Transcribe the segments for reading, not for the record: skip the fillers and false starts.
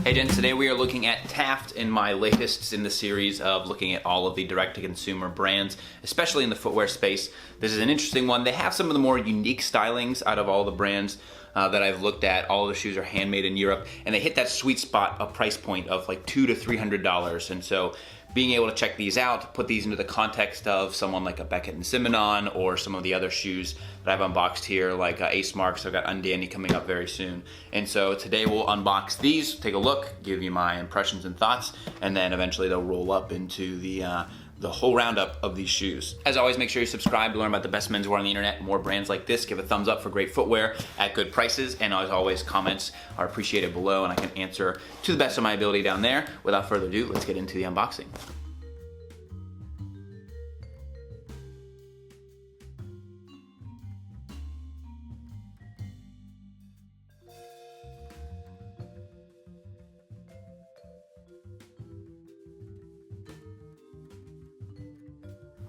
Hey gents, today we are looking at Taft in my latest in the series of looking at all of the direct-to-consumer brands, especially in the footwear space. This is an interesting one. They have some of the more unique stylings out of all the brands that I've looked at. All of the shoes are handmade in Europe, and they hit that sweet spot, a price point of like $200 to $300. And so being able to check these out, put these into the context of someone like a Beckett & Simonon or some of the other shoes that I've unboxed here, like Ace Marks. I've got Undandy coming up very soon. And so today we'll unbox these, take a look, give you my impressions and thoughts, and then eventually they'll roll up into the whole roundup of these shoes. As always, make sure you subscribe to learn about the best menswear on the internet, more brands like this. Give a thumbs up for great footwear at good prices, and as always, comments are appreciated below and I can answer to the best of my ability down there. Without further ado, let's get into the unboxing.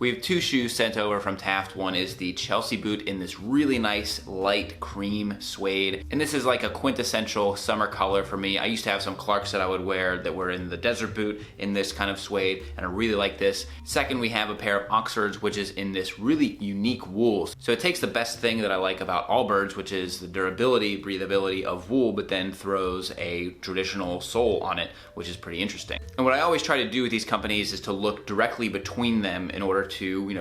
We have two shoes sent over from Taft. One is the Chelsea boot in this really nice light cream suede. And this is like a quintessential summer color for me. I used to have some Clarks that I would wear that were in the desert boot in this kind of suede, and I really like this. Second, we have a pair of Oxfords, which is in this really unique wool. So it takes the best thing that I like about Allbirds, which is the durability, breathability of wool, but then throws a traditional sole on it, which is pretty interesting. And what I always try to do with these companies is to look directly between them in order to,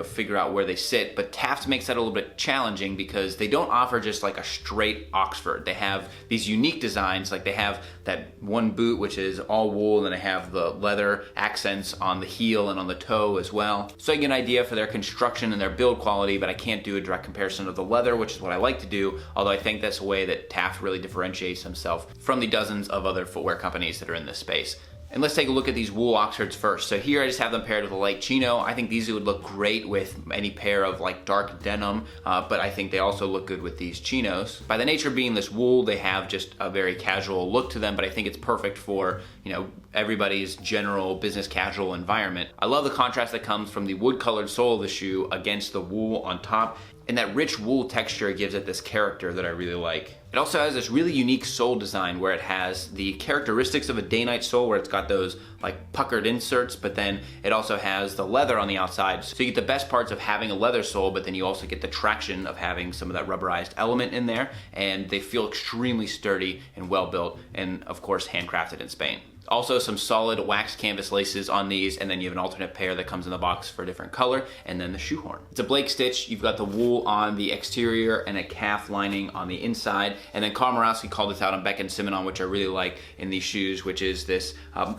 figure out where they sit. But Taft makes that a little bit challenging because they don't offer just like a straight Oxford. They have these unique designs, like they have that one boot which is all wool, and then they have the leather accents on the heel and on the toe as well. So I get an idea for their construction and their build quality, but I can't do a direct comparison of the leather, which is what I like to do, although I think that's a way that Taft really differentiates himself from the dozens of other footwear companies that are in this space. And let's take a look at these wool Oxfords first. So here I just have them paired with a light chino. I think these would look great with any pair of like dark denim, but I think they also look good with these chinos. By the nature of being this wool, they have just a very casual look to them, but I think it's perfect for, everybody's general business casual environment. I love the contrast that comes from the wood colored sole of the shoe against the wool on top. And that rich wool texture gives it this character that I really like. It also has this really unique sole design where it has the characteristics of a day-night sole, where it's got those like puckered inserts, but then it also has the leather on the outside. So you get the best parts of having a leather sole, but then you also get the traction of having some of that rubberized element in there, and they feel extremely sturdy and well built, and of course handcrafted in Spain. Also some solid wax canvas laces on these, and then you have an alternate pair that comes in the box for a different color, and then the shoe horn. It's a Blake stitch. You've got the wool on the exterior and a calf lining on the inside, and then Karl Morawski called this out on Beckett & Simonon, which I really like in these shoes, which is this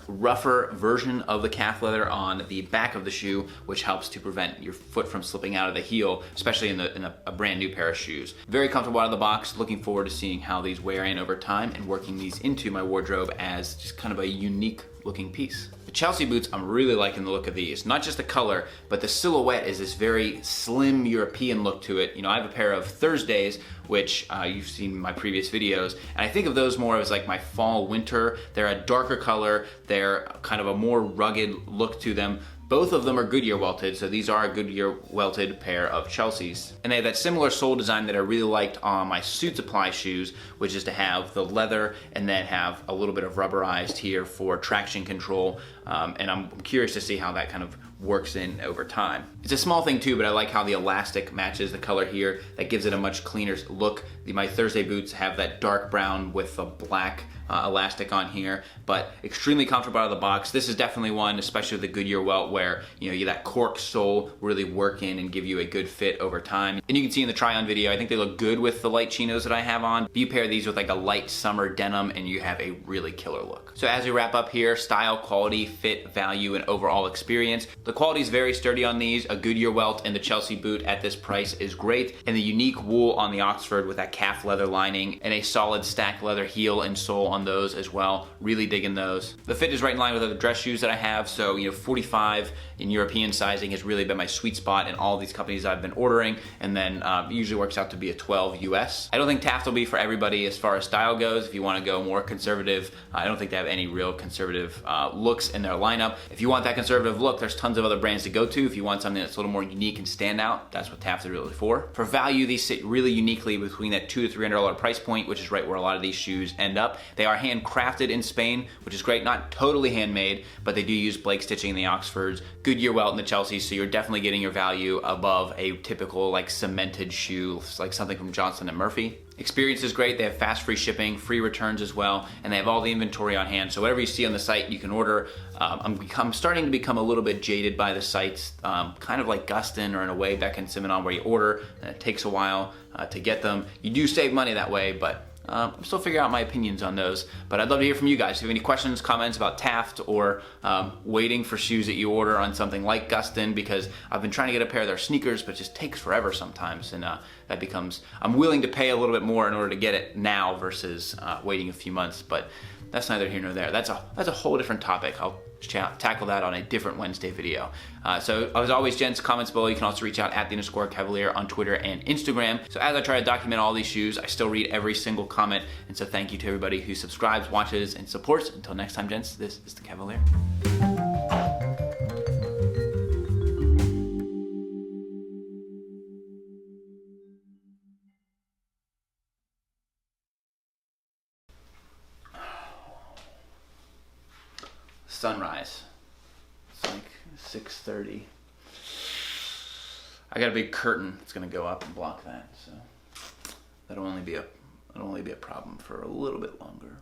rougher version of the calf leather on the back of the shoe, which helps to prevent your foot from slipping out of the heel, especially in a brand new pair of shoes. Very comfortable out of the box. Looking forward to seeing how these wear in over time and working these into my wardrobe as just kind of a unique looking piece. The Chelsea boots, I'm really liking the look of these. Not just the color, but the silhouette is this very slim European look to it. I have a pair of Thursdays, which you've seen in my previous videos, and I think of those more as like my fall winter. They're a darker color, they're kind of a more rugged look to them. Both of them are Goodyear welted, so these are a Goodyear welted pair of Chelseas. And they have that similar sole design that I really liked on my Suit Supply shoes, which is to have the leather and then have a little bit of rubberized here for traction control. And I'm curious to see how that kind of works in over time. It's a small thing too, but I like how the elastic matches the color here. That gives it a much cleaner look. My Thursday boots have that dark brown with a black elastic on here, but extremely comfortable out of the box. This is definitely one, especially with the Goodyear welt, where you that cork sole really work in and give you a good fit over time. And you can see in the try-on video, I think they look good with the light chinos that I have on. You pair these with like a light summer denim and you have a really killer look. So as we wrap up here, style, quality, fit, value, and overall experience. The quality is very sturdy on these. A Goodyear welt and the Chelsea boot at this price is great. And the unique wool on the Oxford with that calf leather lining and a solid stack leather heel and sole on those as well. Really digging those. The fit is right in line with other dress shoes that I have. So 45 in European sizing has really been my sweet spot in all these companies I've been ordering. And then usually works out to be a 12 US. I don't think Taft will be for everybody as far as style goes. If you want to go more conservative, I don't think they have any real conservative looks in their lineup. If you want that conservative look, there's tons of other brands to go to. If you want something that's a little more unique and stand out, that's what Taft is really for. For value, these sit really uniquely between that $200 to $300 price point, which is right where a lot of these shoes end up. They are handcrafted in Spain, which is great. Not totally handmade, but they do use Blake stitching in the Oxfords, Goodyear welt in the Chelsea, so you're definitely getting your value above a typical like cemented shoe, like something from Johnston & Murphy. Experience is great. They have fast free shipping, free returns as well, and they have all the inventory on hand. So whatever you see on the site, you can order. I'm starting to become a little bit jaded by the sites, kind of like Gustin or in a way Beck and Simonon, where you order and it takes a while to get them. You do save money that way, but I'm still figuring out my opinions on those. But I'd love to hear from you guys. If you have any questions, comments about Taft, or waiting for shoes that you order on something like Gustin, because I've been trying to get a pair of their sneakers, but it just takes forever sometimes. And that becomes, I'm willing to pay a little bit more in order to get it now versus waiting a few months. But that's neither here nor there. That's a whole different topic. I'll tackle that on a different Wednesday video. So as always, gents, comments below. You can also reach out at _Kavalier on Twitter and Instagram. So as I try to document all these shoes, I still read every single comment. And so thank you to everybody who subscribes, watches, and supports. Until next time, gents, this is the Kavalier. Sunrise. It's like 6:30. I got a big curtain that's gonna go up and block that, so that'll only be a problem for a little bit longer.